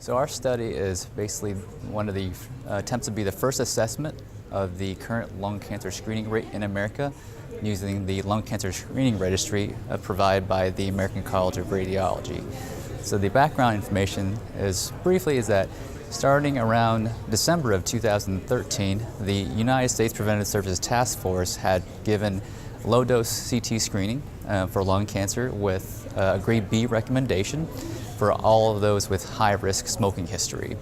So our study is basically one of the attempts to be the first assessment of the current lung cancer screening rate in America using the lung cancer screening registry provided by the American College of Radiology. So the background information is that starting around December of 2013, the United States Preventive Services Task Force had given low-dose CT screening for lung cancer with a grade B recommendation for all of those with high-risk smoking history.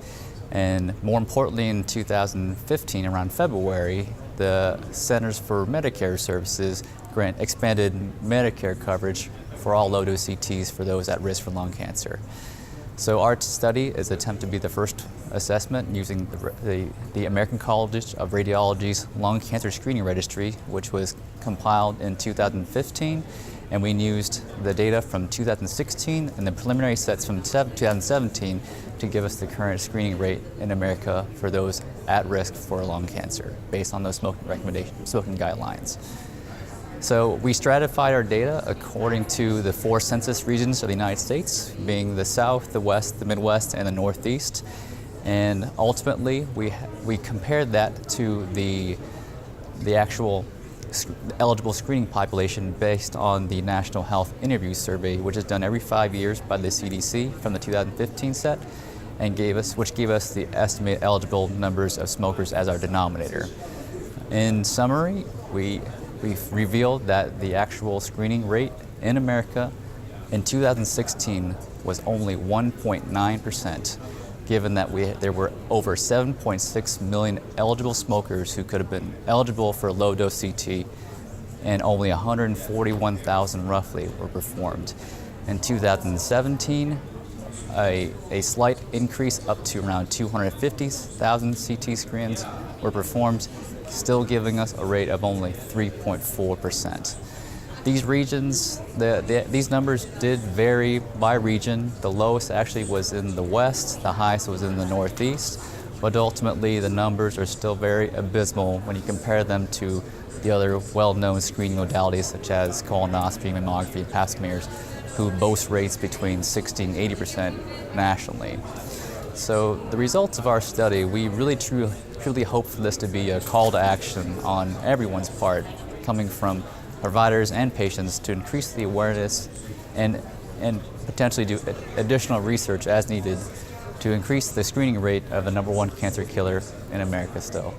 And more importantly, in 2015, around February, the Centers for Medicare Services expanded Medicare coverage for all low-dose CTs for those at risk for lung cancer. So our study is an attempt to be the first assessment using the American College of Radiology's Lung Cancer Screening Registry, which was compiled in 2015, and we used the data from 2016 and the preliminary sets from 2017 to give us the current screening rate in America for those at risk for lung cancer, based on those smoking guidelines. So we stratified our data according to the 4 census regions of the United States, being the South, the West, the Midwest, and the Northeast. And ultimately, we compared that to the actual eligible screening population based on the National Health Interview Survey, which is done every 5 years by the CDC from the 2015 set, and which gave us the estimated eligible numbers of smokers as our denominator. In summary, we've revealed that the actual screening rate in America in 2016 was only 1.9%, given that there were over 7.6 million eligible smokers who could have been eligible for low-dose CT, and only 141,000 roughly were performed. In 2017, a slight increase up to around 250,000 CT scans were performed, still giving us a rate of only 3.4%. These regions, these numbers did vary by region. The lowest actually was in the West, the highest was in the Northeast, but ultimately the numbers are still very abysmal when you compare them to the other well-known screening modalities such as colonoscopy, mammography, and pap smears, who boast rates between 60 and 80% nationally. So the results of our study, we really truly hope for this to be a call to action on everyone's part, coming from providers and patients, to increase the awareness and potentially do additional research as needed to increase the screening rate of the #1 cancer killer in America still.